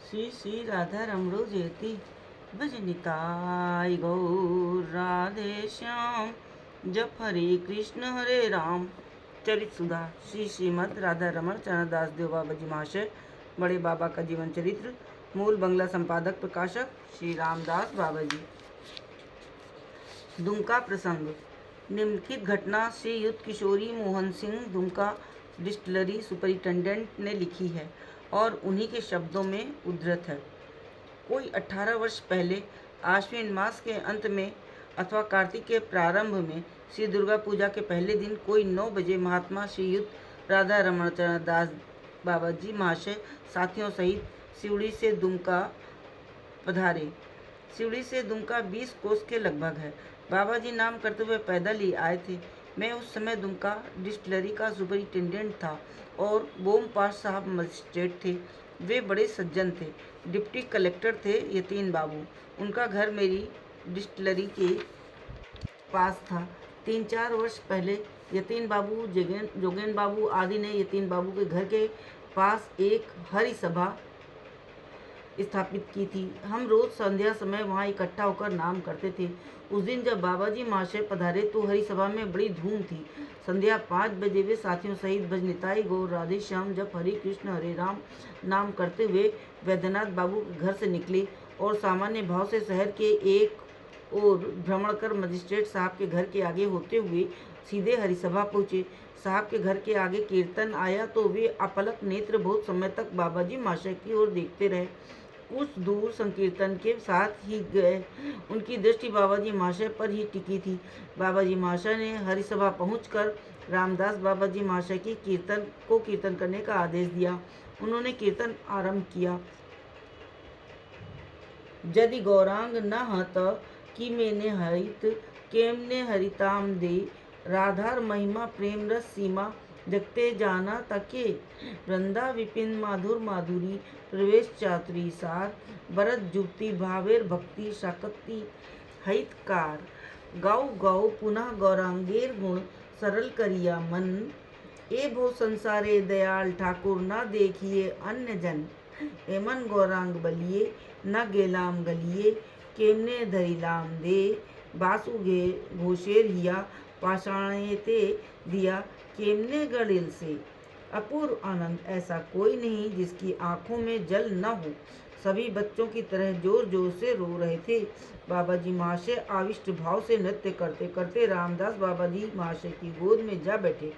श्री श्री राधा रमणो जयति भजनिताय गौर राधे श्याम। जप हरे राम। चरित सुधा श्री श्रीमद राधा रमण चरणदास देव बाबा जी महाशय, बड़े बाबा का जीवन चरित्र, मूल बंगला संपादक प्रकाशक श्री रामदास बाबा जी। दुमका प्रसंग। निम्नलिखित घटना श्रीयुत किशोरी मोहन सिंह दुमका डिस्टिलरी सुपरिटेंडेंट ने लिखी है और उन्हीं के शब्दों में उद्धृत है। कोई 18 वर्ष पहले आश्विन मास के अंत में अथवा कार्तिक के प्रारंभ में श्री दुर्गा पूजा के पहले दिन कोई 9 बजे महात्मा श्रीयुत राधा रमण चरणदास बाबा जी महाशय साथियों सहित सिवड़ी से दुमका पधारे। सिवड़ी से दुमका 20 कोस के लगभग है। बाबा जी नाम करते हुए पैदल ही आए थे। मैं उस समय दुमका डिस्टिलरी का सुपरिटेंडेंट था और बोम पास साहब मजिस्ट्रेट थे। वे बड़े सज्जन थे। डिप्टी कलेक्टर थे यतीन बाबू। उनका घर मेरी डिस्टिलरी के पास था। 3-4 वर्ष पहले यतीन बाबू, जोगेन बाबू आदि ने यतीन बाबू के घर के पास एक हरि सभा स्थापित की थी। हम रोज संध्या समय वहां इकट्ठा होकर नाम करते थे। उस दिन जब बाबा जी महाशय पधारे तो हरि सभा में बड़ी धूम थी। संध्या 5 बजे वे साथियों सहित भजनिताई गौर राधे श्याम जप हरे कृष्ण हरे राम नाम करते हुए वैद्यनाथ बाबू के घर से निकले और सामान्य भाव से शहर के एक ओर भ्रमण कर मजिस्ट्रेट साहब के घर के आगे होते हुए सीधे हरिसभा पहुँचे। साहब के घर के आगे कीर्तन आया तो वे अपलक नेत्र बहुत समय तक बाबा जी महाशय की ओर देखते रहे। कुछ दूर संकीर्तन के साथ ही गए। उनकी दृष्टि बाबा जी महाशय पर ही टिकी थी। बाबा जी महाशय ने हरिसभा पहुंचकर रामदास बाबा जी महाशय की कीर्तन करने का आदेश दिया। उन्होंने कीर्तन आरंभ किया। यदि गौरांग न हत कि मैंने हरित केमने हरिताम दे, राधार महिमा प्रेम रस सीमा जगते जाना तके, वृंदा विपिन माधुर माधुरी प्रवेश चातुरी सार, भरत जुक्ति भावेर भक्ति शक्ति हितकार, गाओ गाओ पुनः गौरांगेर गुण सरल करिया मन, ए भो संसारे दयाल ठाकुर न देखिए अन्य जन, एमन गौरांग बलिए न गेलाम गलिए, केमने धरिलाम दे, बासु गे घोषेर हिया पाषाणेते दिया, केमने गड़िल से। अपूर्व आनंद ऐसा कोई नहीं जिसकी आंखों में जल न हो। सभी बच्चों की तरह जोर जोर से रो रहे थे। बाबा जी महाशय आविष्ट भाव से नृत्य करते करते रामदास बाबा जी महाशय की गोद में जा बैठे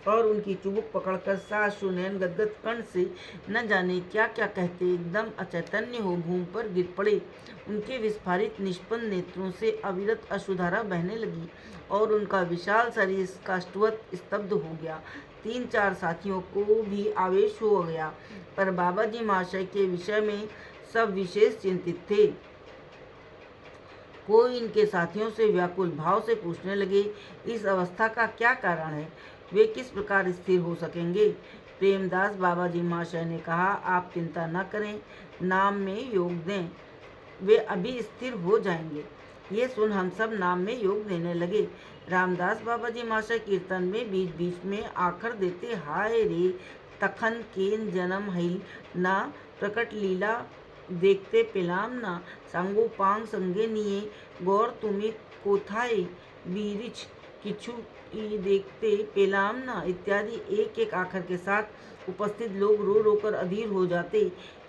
और उनकी चुबुक पकड़कर साशु नयन गदगद कर्ण से न जाने क्या क्या कहते एकदम अचैतन्य हो भूमि पर गिर पड़े। उनके विस्फारित निष्पन्न नेत्रों से अविरत अश्रुधारा बहने लगी और उनका विशाल शरीर काष्ठवत स्तब्ध हो गया। 3-4 साथियों को भी आवेश हो गया, पर बाबा जी महाशय के विषय में सब विशेष चिंतित थे। कोई इनके साथियों से व्याकुल भाव से पूछने लगे, इस अवस्था का क्या कारण है? वे किस प्रकार स्थिर हो सकेंगे? प्रेमदास बाबा जी महाशय ने कहा, आप चिंता न करें, नाम में योग दें, वे अभी स्थिर हो जाएंगे। ये सुन हम सब नाम में योग देने लगे। रामदास बाबा जी महाशय कीर्तन में बीच बीच में आखर देते, हाय रे तखन केन जन्म हिल ना, प्रकट लीला देखते पेलाम ना, सांगो पांग संगे निये, गौर तुम्हें कोथाए बीरिच किछु देखते पेलाम ना इत्यादि एक एक आखर के साथ उपस्थित लोग रो रो कर अधीर हो जाते।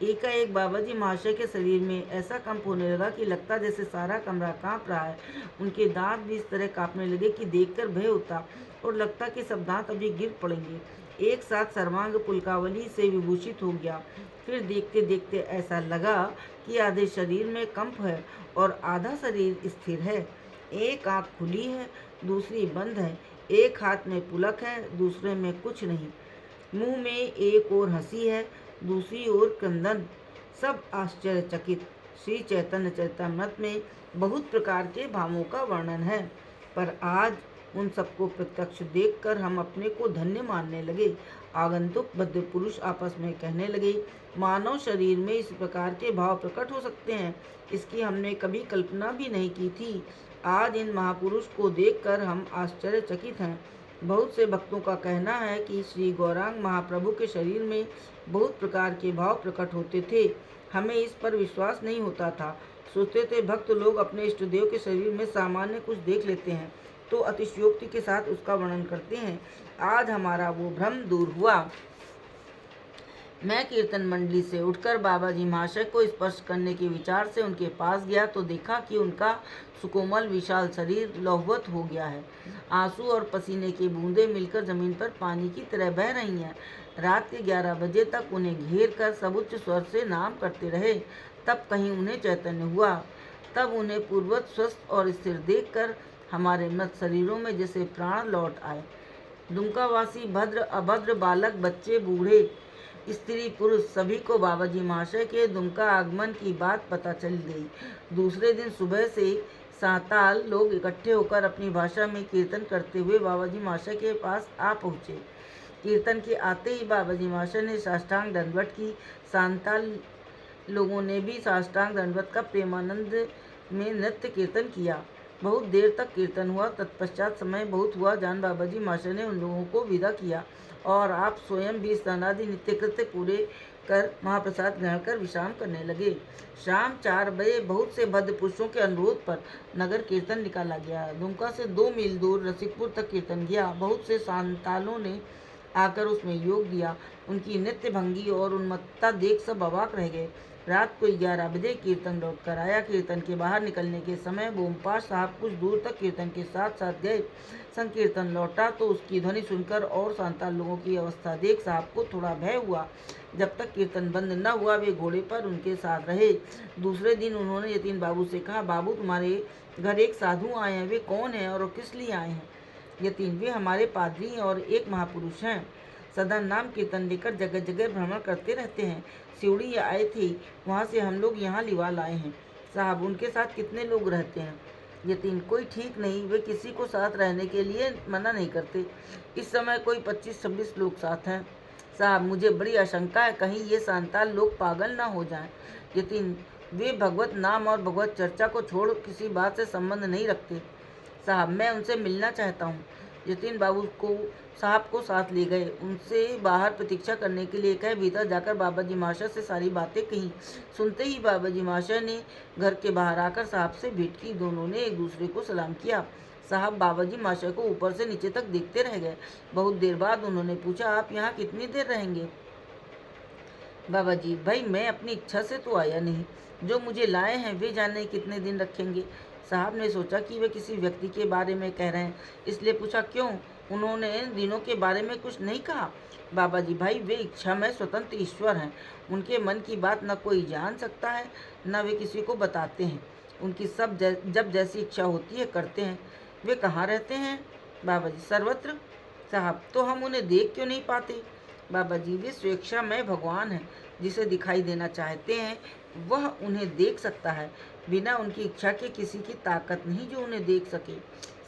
एकाएक बाबा जी महाशय के शरीर में ऐसा कंप होने लगा कि लगता जैसे सारा कमरा कांप रहा है। उनके दांत भी इस तरह कांपने लगे कि देखकर भय होता और लगता कि सब दांत अभी गिर पड़ेंगे। एक साथ सर्वांग पुलकावली से विभूषित हो गया। फिर देखते देखते ऐसा लगा कि आधे शरीर में कंप है और आधा शरीर स्थिर है। एक आंख खुली है, दूसरी बंद है। एक हाथ में पुलक है, दूसरे में कुछ नहीं। मुंह में एक ओर हंसी है, दूसरी ओर क्रंदन। सब आश्चर्यचकित। श्री चैतन्य चरितमृत में बहुत प्रकार के भावों का वर्णन है, पर आज उन सबको प्रत्यक्ष देखकर हम अपने को धन्य मानने लगे। आगंतुक बद्ध पुरुष आपस में कहने लगे, मानव शरीर में इस प्रकार के भाव प्रकट हो सकते हैं, इसकी हमने कभी कल्पना भी नहीं की थी। आज इन महापुरुष को देखकर हम आश्चर्यचकित हैं। बहुत से भक्तों का कहना है कि श्री गौरांग महाप्रभु के शरीर में बहुत प्रकार के भाव प्रकट होते थे। हमें इस पर विश्वास नहीं होता था। सोचते थे भक्त लोग अपने इष्टदेव के शरीर में सामान्य कुछ देख लेते हैं तो अतिशयोक्ति के साथ उसका वर्णन करते हैं। आज हमारा वो भ्रम दूर हुआ। मैं कीर्तन मंडली से उठकर बाबा जी महाशय को स्पर्श करने के विचार से उनके पास गया तो देखा कि उनका सुकोमल विशाल शरीर लौहवत हो गया है। आंसू और पसीने की बूंदें मिलकर जमीन पर पानी की तरह बह रही हैं। रात के 11 बजे तक उन्हें घेर कर सब उच्च स्वर से नाम करते रहे। तब कहीं उन्हें चैतन्य हुआ। तब उन्हें पूर्ववत स्वस्थ और स्थिर देखकर हमारे मृत शरीरों में जैसे प्राण लौट आए। दुमकावासी भद्र अभद्र बालक बच्चे बूढ़े स्त्री पुरुष सभी को बाबा जी महाशय के दुमका आगमन की बात पता चल गई। दूसरे दिन सुबह से सांताल लोग इकट्ठे होकर अपनी भाषा में कीर्तन करते हुए बाबा जी महाशय के पास आ पहुँचे। कीर्तन के आते ही बाबा जी महाशय ने साष्टांग दंडवत की। सांताल लोगों ने भी साष्टांग दंडवत का प्रेमानंद में नृत्य कीर्तन किया। बहुत देर तक कीर्तन हुआ। तत्पश्चात समय बहुत हुआ जान बाबा जी महाशय ने उन लोगों को विदा किया और आप स्वयं भी स्नानादि नित्य कृत्य पूरे कर महाप्रसाद ग्रहण कर विश्राम करने लगे। शाम 4 बजे बहुत से भद्र पुरुषों के अनुरोध पर नगर कीर्तन निकाला गया। दुमका से 2 मील दूर रसिकपुर तक कीर्तन गया। बहुत से सांतालों ने आकर उसमें योग दिया। उनकी नृत्य भंगी और उन्मत्तता देख सब अवाक रह गए। रात को 11 बजे कीर्तन लौट कर आया। कीर्तन के बाहर निकलने के समय बोमपाश साहब कुछ दूर तक कीर्तन के साथ साथ गए। संकीर्तन लौटा तो उसकी ध्वनि सुनकर और सांताल लोगों की अवस्था देख साहब को थोड़ा भय हुआ। जब तक कीर्तन बंद न हुआ वे घोड़े पर उनके साथ रहे। दूसरे दिन उन्होंने यतीन बाबू से कहा, बाबू तुम्हारे घर एक साधु आए हैं, वे कौन हैं और किस लिए आए हैं? यतीन, वे हमारे पादरी और एक महापुरुष हैं। सदा नाम कीर्तन लेकर जगह जगह भ्रमण करते रहते हैं। सिवड़ी आए थे, वहाँ से हम लोग यहाँ लिवाल आए हैं। साहब, उनके साथ कितने लोग रहते हैं? यतीन, कोई ठीक नहीं, वे किसी को साथ रहने के लिए मना नहीं करते। इस समय कोई 25-26 लोग साथ हैं। साहब, मुझे बड़ी आशंका है कहीं ये सांताल लोग पागल ना हो जाएं। यतीन, वे भगवत नाम और भगवत चर्चा को छोड़ किसी बात से संबंध नहीं रखते। साहब, मैं उनसे मिलना चाहता हूँ। यतीन बाबू को साहब को साथ ले गए। उनसे बाहर प्रतीक्षा करने के लिए कहे। भीतर जाकर बाबा जी महाशय से सारी बातें कही। सुनते ही बाबा जी महाशय ने घर के बाहर आकर साहब से भेंट की। दोनों ने एक दूसरे को सलाम किया। साहब बाबा जी महाशय को ऊपर से नीचे तक देखते रह गए। बहुत देर बाद उन्होंने पूछा, आप यहाँ कितनी देर रहेंगे? बाबा जी, भाई मैं अपनी इच्छा से तो आया नहीं, जो मुझे लाए हैं वे जाने कितने दिन रखेंगे। साहब ने सोचा कि वे किसी व्यक्ति के बारे में कह रहे हैं, इसलिए पूछा, क्यों? उन्होंने दिनों के बारे में कुछ नहीं कहा। बाबा जी, भाई वे इच्छा में स्वतंत्र ईश्वर हैं। उनके मन की बात न कोई जान सकता है न वे किसी को बताते हैं। उनकी सब जब जैसी इच्छा होती है करते हैं। वे कहाँ रहते हैं? बाबा जी, सर्वत्र। साहब, तो हम उन्हें देख क्यों नहीं पाते? बाबा जी, वे स्वेच्छामय भगवान हैं। जिसे दिखाई देना चाहते हैं वह उन्हें देख सकता है। बिना उनकी इच्छा के किसी की ताकत नहीं जो उन्हें देख सके।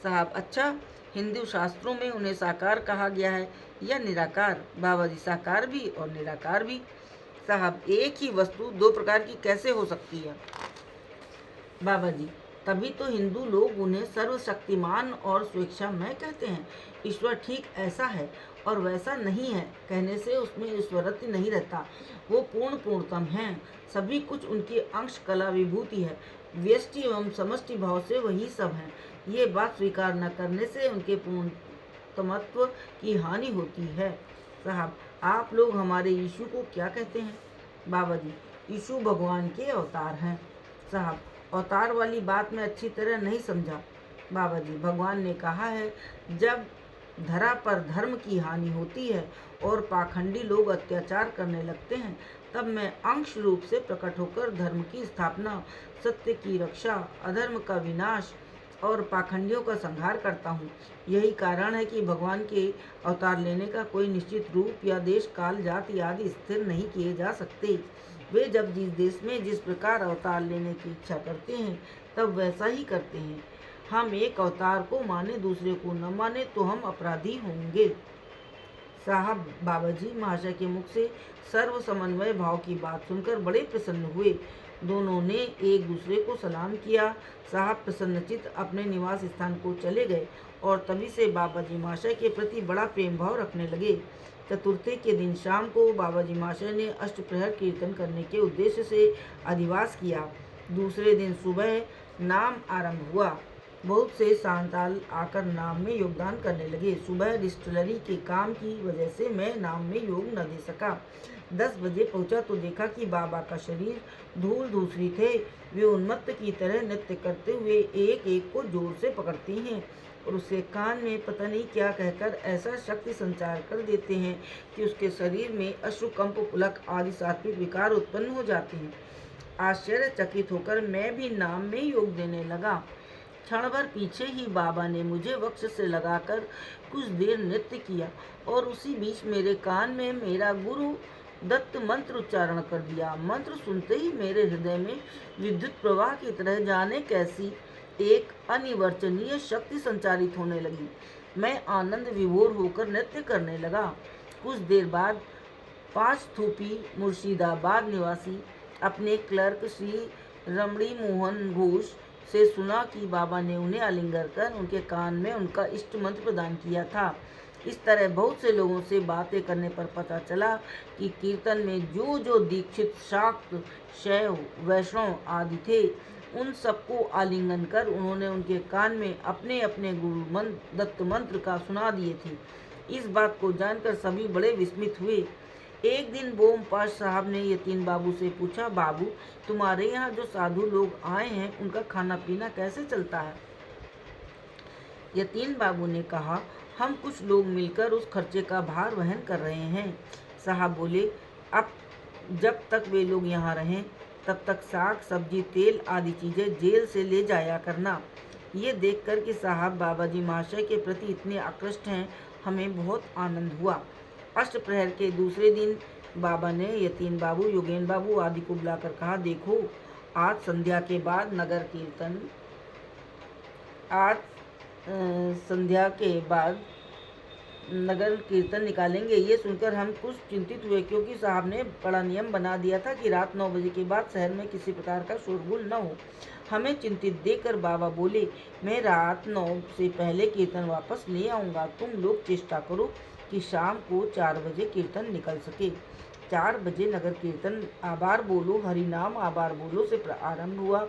साहब, अच्छा, हिंदू शास्त्रों में उन्हें साकार कहा गया है या निराकार? बाबा जी, साकार भी और निराकार भी। साहब, एक ही वस्तु 2 प्रकार की कैसे हो सकती है? बाबा जी, तभी तो हिंदू लोग उन्हें सर्वशक्तिमान और स्वेच्छामय कहते हैं। ईश्वर ठीक ऐसा है और वैसा नहीं है कहने से उसमें ईश्वरत्व नहीं रहता। वो पूर्णतम हैं। सभी कुछ उनकी अंश कला विभूति है। व्यष्टि एवं समष्टि भाव से वही सब हैं। ये बात स्वीकार न करने से उनके पूर्णतमत्व की हानि होती है। साहब, आप लोग हमारे यीशु को क्या कहते हैं? बाबा जी, यीशु भगवान के अवतार हैं। साहब, अवतार वाली बात मैं अच्छी तरह नहीं समझा। बाबा जी, भगवान ने कहा है, जब धरा पर धर्म की हानि होती है और पाखंडी लोग अत्याचार करने लगते हैं, तब मैं अंश रूप से प्रकट होकर धर्म की स्थापना, सत्य की रक्षा, अधर्म का विनाश और पाखंडियों का संहार करता हूँ। यही कारण है कि भगवान के अवतार लेने का कोई निश्चित रूप या देश, काल, जाति आदि स्थिर नहीं किए जा सकते। वे जब जिस देश में जिस प्रकार अवतार लेने की इच्छा करते हैं तब वैसा ही करते हैं। हम एक अवतार को माने दूसरे को न माने तो हम अपराधी होंगे। साहब, बाबा जी महाशय के मुख से सर्व समन्वय भाव की बात सुनकर बड़े प्रसन्न हुए। दोनों ने एक दूसरे को सलाम किया। साहब प्रसन्नचित्त अपने निवास स्थान को चले गए और तभी से बाबा जी महाशय के प्रति बड़ा प्रेम भाव रखने लगे। चतुर्थी के दिन शाम को बाबा जी महाशय ने अष्टप्रहर कीर्तन करने के उद्देश्य से अधिवास किया। दूसरे दिन सुबह नाम आरंभ हुआ। बहुत से सांताल आकर नाम में योगदान करने लगे। सुबह डिस्टिलरी के काम की वजह से मैं नाम में योग न दे सका। 10 बजे पहुंचा तो देखा कि बाबा का शरीर धूल धूसरी थे। वे उन्मत्त की तरह नृत्य करते हुए एक एक को जोर से पकड़ती हैं और उसके कान में पता नहीं क्या कहकर ऐसा शक्ति संचार कर देते हैं कि उसके शरीर में अश्रुकंप, पुलक आदि सात्विक विकार उत्पन्न हो जाते हैं। आश्चर्यचकित होकर मैं भी नाम में योग देने लगा। क्षण भर पीछे ही बाबा ने मुझे वक्ष से लगाकर कुछ देर नृत्य किया और उसी बीच मेरे कान में मेरा गुरु दत्त मंत्र उच्चारण कर दिया। मंत्र सुनते ही मेरे हृदय में विद्युत प्रवाह की तरह जाने कैसी एक अनिवर्चनीय शक्ति संचारित होने लगी। मैं आनंद विभोर होकर नृत्य करने लगा। कुछ देर बाद 5 थूपी मुर्शिदाबाद निवासी अपने क्लर्क श्री रमणी मोहन घोष से सुना कि बाबा ने उन्हें आलिंगन कर उनके कान में उनका इष्ट मंत्र प्रदान किया था। इस तरह बहुत से लोगों से बातें करने पर पता चला कि कीर्तन में जो जो दीक्षित, शाक्त, शैव, वैष्णव आदि थे, उन सबको आलिंगन कर उन्होंने उनके कान में अपने अपने गुरु दत्त मंत्र का सुना दिए थे। इस बात को जानकर सभी बड़े विस्मित हुए। एक दिन बोम पाश साहब ने यतीन बाबू से पूछा, बाबू, तुम्हारे यहाँ जो साधु लोग आए हैं उनका खाना पीना कैसे चलता है? यतीन बाबू ने कहा, हम कुछ लोग मिलकर उस खर्चे का भार वहन कर रहे हैं। साहब बोले, अब जब तक वे लोग यहाँ रहें तब तक साग, सब्जी, तेल आदि चीज़ें जेल से ले जाया करना। ये देखकर कि साहब बाबा जी महाशय के प्रति इतने आकृष्ट हैं, हमें बहुत आनंद हुआ। अष्टप्रहर के दूसरे दिन बाबा ने यतीन बाबू, योगेन बाबू आदि को बुलाकर कहा, देखो, आज संध्या के बाद नगर कीर्तन निकालेंगे। ये सुनकर हम कुछ चिंतित हुए, क्योंकि साहब ने बड़ा नियम बना दिया था कि रात 9 बजे के बाद शहर में किसी प्रकार का शोरगुल न हो। हमें चिंतित देखकर बाबा बोले, मैं रात 9 से पहले कीर्तन वापस ले आऊँगा। तुम लोग चेष्टा करो कि शाम को 4 बजे कीर्तन निकल सके। 4 बजे नगर कीर्तन आबार बोलो, हरि नाम आबार बोलो से आरंभ हुआ।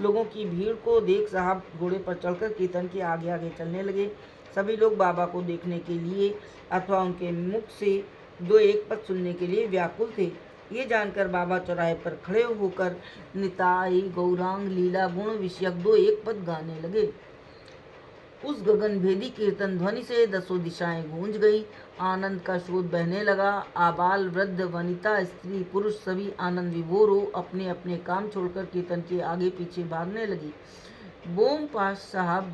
लोगों की भीड़ को देख साहब घोड़े पर चढ़कर कीर्तन के आगे आगे चलने लगे। सभी लोग बाबा को देखने के लिए अथवा उनके मुख से 2 एक पद सुनने के लिए व्याकुल थे। ये जानकर बाबा चौराहे पर खड़े होकर निताई गौरांग लीला गुण विषयक 2 एक पद गाने लगे। उस गगनभेदी कीर्तन ध्वनि से 10 दिशाएं गूंज गई। आनंद का स्रोत बहने लगा। आबाल, वृद्ध, वनिता, स्त्री, पुरुष सभी आनंद विभोर हो अपने अपने काम छोड़कर कीर्तन के आगे पीछे भागने लगे। बोम पाश साहब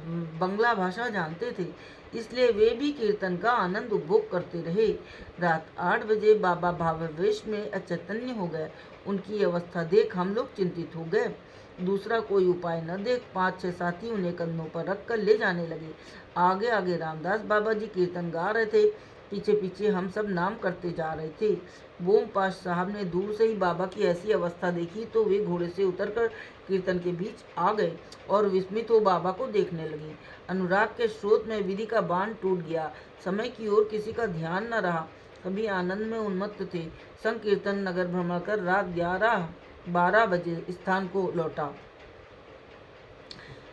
बंगला भाषा जानते थे, इसलिए वे भी कीर्तन का आनंद उपभोग करते रहे। रात 8 बजे बाबा भावावेश में अचैतन्य हो गए। उनकी अवस्था देख हम लोग चिंतित हो गए। दूसरा कोई उपाय न देख 5-6 साथी उन्हें कंधों पर रखकर ले जाने लगे। आगे आगे रामदास बाबा जी कीर्तन गा रहे थे, पीछे पीछे हम सब नाम करते जा रहे थे। बोम पाश साहब ने दूर से ही बाबा की ऐसी अवस्था देखी तो वे घोड़े से उतरकर कीर्तन के बीच आ गए और विस्मित हो बाबा को देखने लगे। अनुराग के स्रोत में विधि का बांध टूट गया। समय की ओर किसी का ध्यान न रहा। सभी आनंद में उन्मत्त थे। संकीर्तन नगर भ्रमण कर रात 11-12 बजे स्थान को लौटा।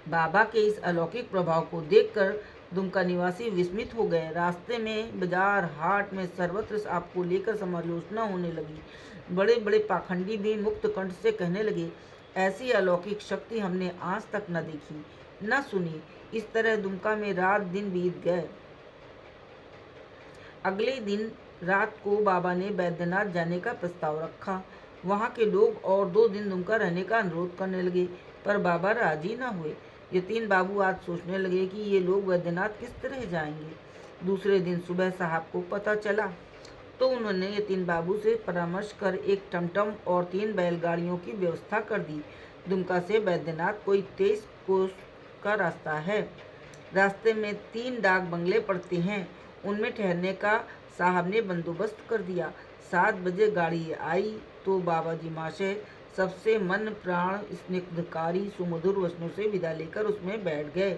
बाबा के इस अलौकिक प्रभाव को देखकर दुमका निवासी विस्मित हो गए। रास्ते में, बाजार, हाट में सर्वत्र आपको लेकर समालोचना होने लगी। बड़े बड़े पाखंडी भी मुक्त कंठ से कहने लगे, ऐसी अलौकिक शक्ति हमने आज तक न देखी, न सुनी। इस तरह दुमका में रात दिन बीत गए। अगले दिन रात को बाबा ने बैद्यनाथ जाने का प्रस्ताव रखा। वहाँ के लोग और 2 दिन दुमका रहने का अनुरोध करने लगे, पर बाबा राजी न हुए। यतीन बाबू आज सोचने लगे कि ये लोग बैद्यनाथ किस तरह जाएंगे। दूसरे दिन सुबह साहब को पता चला तो उन्होंने यतीन बाबू से परामर्श कर एक टमटम और 3 बैलगाड़ियों की व्यवस्था कर दी। दुमका से बैद्यनाथ कोई 23 कोस का रास्ता है। रास्ते में 3 डाक बंगले पड़ते हैं, उनमें ठहरने का साहब ने बंदोबस्त कर दिया। 7 बजे गाड़ी आई तो बाबा जी महाशय सबसे मन प्राण स्निग्धकारी सुमधुर वचनों से विदा लेकर उसमें बैठ गए।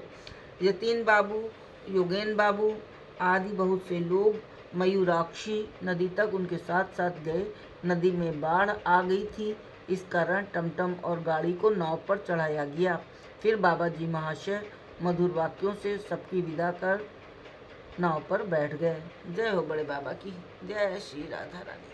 यतीन बाबू योगेन बाबू आदि बहुत से लोग मयूराक्षी नदी तक उनके साथ साथ गए। नदी में बाढ़ आ गई थी, इस कारण टमटम और गाड़ी को नाव पर चढ़ाया गया। फिर बाबा जी महाशय मधुर वाक्यों से सबकी विदा कर नाव पर बैठ गए। जय हो बड़े बाबा की, जय श्री राधा रानी।